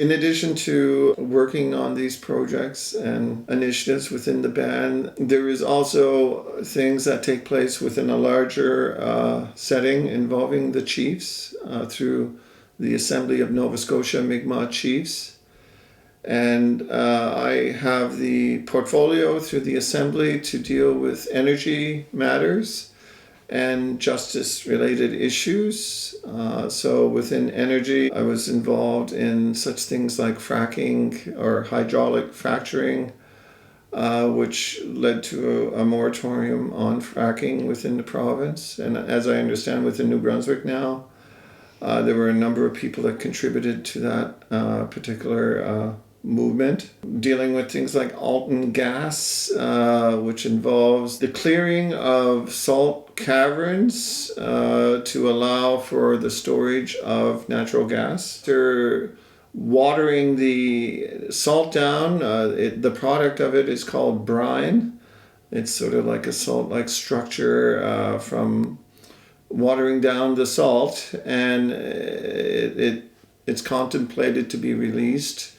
In addition to working on these projects and initiatives within the band, there is also things that take place within a larger setting involving the chiefs through the Assembly of Nova Scotia Mi'kmaq Chiefs. And I have the portfolio through the Assembly to deal with energy matters and justice-related issues. So within energy, I was involved in such things like fracking or hydraulic fracturing, which led to a moratorium on fracking within the province. And as I understand, within New Brunswick now, there were a number of people that contributed to that particular movement, dealing with things like Alton gas, which involves the clearing of salt caverns to allow for the storage of natural gas. They're watering the salt down. The product of it is called brine. It's sort of like a salt-like structure from watering down the salt, and it's contemplated to be released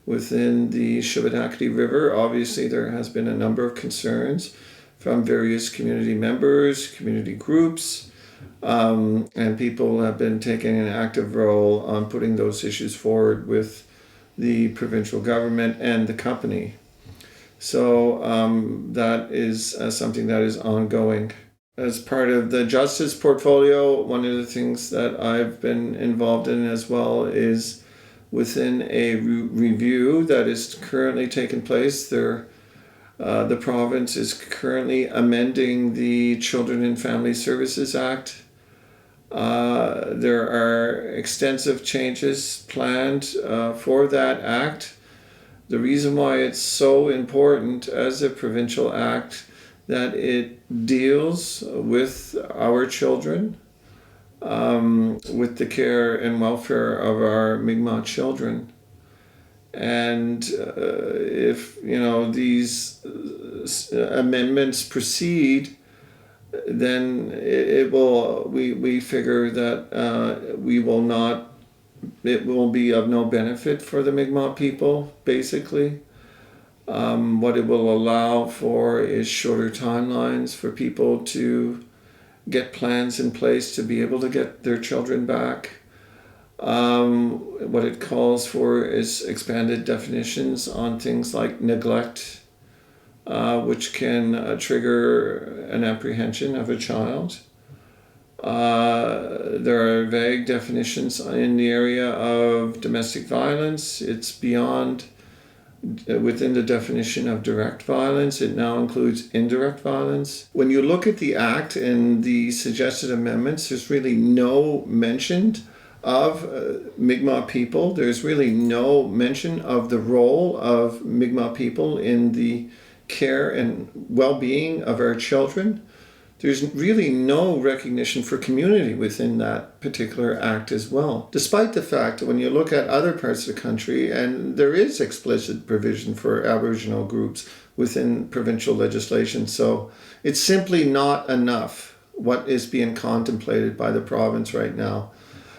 within the Shubenacadie River. Obviously, there has been a number of concerns from various community members, community groups, and people have been taking an active role on putting those issues forward with the provincial government and the company. So that is something that is ongoing. As part of the justice portfolio, one of the things that I've been involved in as well is within a review that is currently taking place. The province is currently amending the Children and Family Services Act. There are extensive changes planned for that act. The reason why it's so important as a provincial act that it deals with our children, with the care and welfare of our Mi'kmaq children. And if these amendments proceed, then it will. We figure that it will be of no benefit for the Mi'kmaq people. Basically, what it will allow for is shorter timelines for people to get plans in place to be able to get their children back. What it calls for is expanded definitions on things like neglect, which can trigger an apprehension of a child. There are vague definitions in the area of domestic violence. It's beyond within the definition of direct violence. It now includes indirect violence. When you look at the Act and the suggested amendments, there's really no mention of Mi'kmaq people. There's really no mention of the role of Mi'kmaq people in the care and well-being of our children. There's really no recognition for community within that particular act as well. Despite the fact that when you look at other parts of the country, and there is explicit provision for Aboriginal groups within provincial legislation, so it's simply not enough what is being contemplated by the province right now.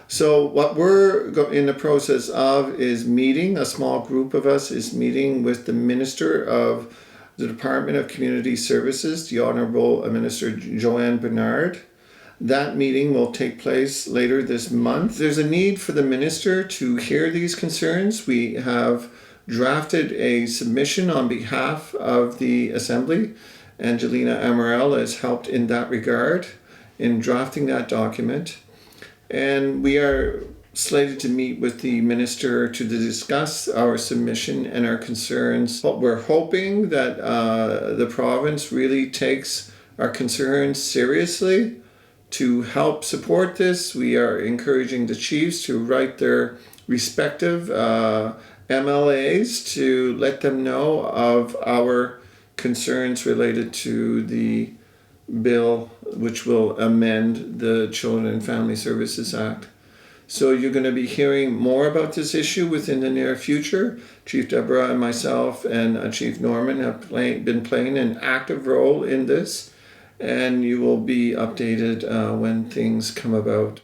So what we're in the process of is meeting, a small group of us is meeting with the Minister of the Department of Community Services, the Honourable Minister Joanne Bernard. That meeting will take place later this month. There's a need for the Minister to hear these concerns. We have drafted a submission on behalf of the Assembly. Angelina Amaral has helped in that regard in drafting that document. And we are slated to meet with the minister to discuss our submission and our concerns. But we're hoping that the province really takes our concerns seriously to help support this. We are encouraging the chiefs to write their respective MLAs to let them know of our concerns related to the bill which will amend the Children and Family Services Act. So you're going to be hearing more about this issue within the near future. Chief Deborah and myself and Chief Norman have been playing an active role in this, and you will be updated when things come about.